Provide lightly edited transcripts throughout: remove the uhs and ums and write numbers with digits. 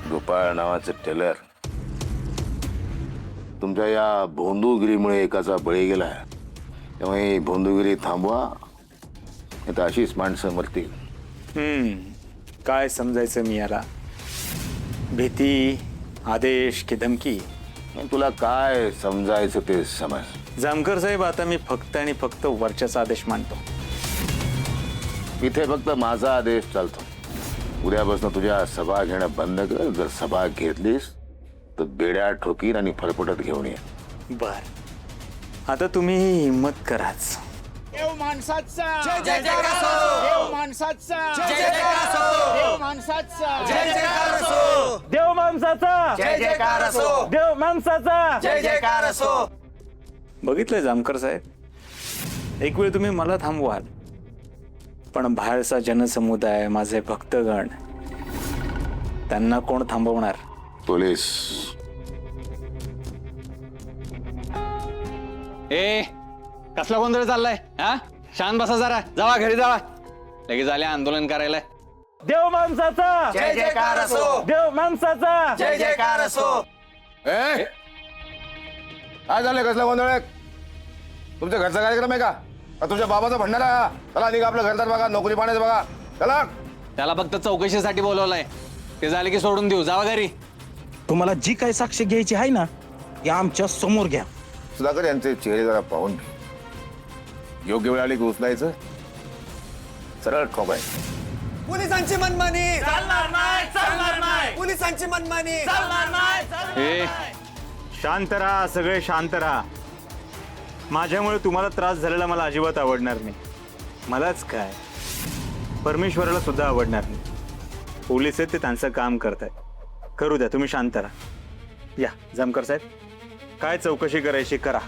गोपाळ नावाचं टेलर तुमच्या या भोंदूगिरीमुळे एकाचा बळी गेला. त्यामुळे भोंदूगिरी थांबवा, नाही तर अशीच माणसं मरतील. काय समजायचं मी याला? भीती, आदेश की धमकी? तुला काय समजायचं ते समज. जामकर साहेब, आता मी फक्त आणि फक्त वरच्याचा आदेश मानतो. इथे फक्त माझा आदेश चालतो. उद्यापासून तुझ्या सभा घेणं बंद कर. जर सभा घेतलीस तर बेड्या ठोकीन आणि फरफटत घेऊन ये. बर, आता तुम्ही हिम्मत कराच. देव माणसाचा जय जयकार असो. देव माणसाचा जय जयकार असो. देव माणसाचा जय जयकार असो. देव माणसाचा, जय जयकार असो. देव माणसाचा. जय जयकार असो. बघितलंय जामकर साहेब, एक वेळ तुम्ही मला थांबवाल, पण बाहेरचा जनसमुदाय, माझे भक्तगण, त्यांना कोण थांबवणार? पोलीस. ए, कसला गोंधळ चाललाय? हा, शांत बसा जरा. जावा घरी जावा. लगेच आले आंदोलन करायला. देव माणसाचा, जय जयकार असो. देव माणसाचा. जय जयकार असो. काय झालं? कसला गोंधळ आहे? तुमच्या घरचा कार्यक्रम आहे का? तुमच्या बाबाचा भंडार आहे हा? चला निघा, आपलं घरदार बघा, नोकरी पाण्याचं बघा. चला. त्याला फक्त चौकशीसाठी बोलवलंय. ते झाले की सोडून देऊ. जावा घरी. तुम्हाला जी काही साक्ष घ्यायची आहे ना, या आमच्या समोर घ्या. सुधाकर यांचे चेहरे जरा पाहून घे. योग्य वेळ आली की उचलायचं, सरळ ठोकायचं. पोलिसांची मनमानी चालणार नाही. चालणार नाही. पोलिसांची मनमानी चालणार नाही. ए, शांत राहा, सगळे शांत राहा. माझ्यामुळे तुम्हाला त्रास झालेला मला अजिबात आवडणार नाही. मलाच काय, परमेश्वराला सुद्धा आवडणार नाही. पोलीस आहेत, ते त्यांचं काम करतायत. करू द्या, तुम्ही शांत राहा. या जामकर साहेब, काय चौकशी करायची करा.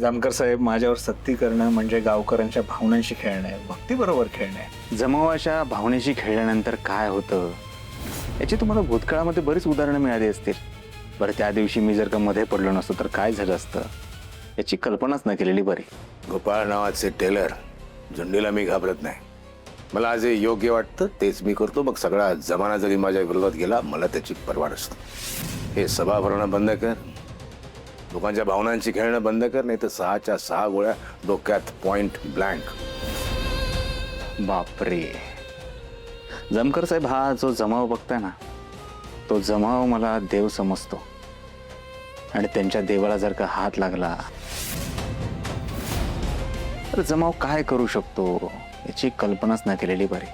जामकर साहेब, माझ्यावर सक्ती करणं म्हणजे गावकऱ्यांच्या भावनांशी खेळणं आहे, भक्तीबरोबर खेळणं आहे. जमावाच्या भावनेशी खेळल्यानंतर काय होतं याची तुम्हाला भूतकाळामध्ये बरीच उदाहरणं मिळाली असतील. बरं, त्या दिवशी मी जर का मध्ये पडलो नसतो तर काय झालं असतं याची कल्पनाच न केलेली बरी. गोपाळ नावाचे टेलर, झुंडीला मी घाबरत नाही. मला जे योग्य वाटतं तेच मी करतो. मग सगळा जमाना जरी माझ्या विरोधात गेला, मला त्याची पर्वा नसते. हे सभा भरणं बंद कर, लोकांच्या भावनांची खेळणं बंद कर, नाही तर 6च्या 6 गोळ्या डोक्यात, पॉइंट ब्लँक. बापरे, जामकर साहेब, हा जो जमाव बघताय ना, तो जमाव मला देव समजतो. आणि त्यांच्या देवाला जर का हात लागला तर जमाव काय करू शकतो याची कल्पनाच न केलेली बरी.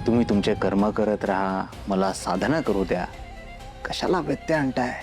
तुम्ही तुमचे कर्म करत राहा, मला साधना करू द्या. कशाला व्यत्यय आणताय?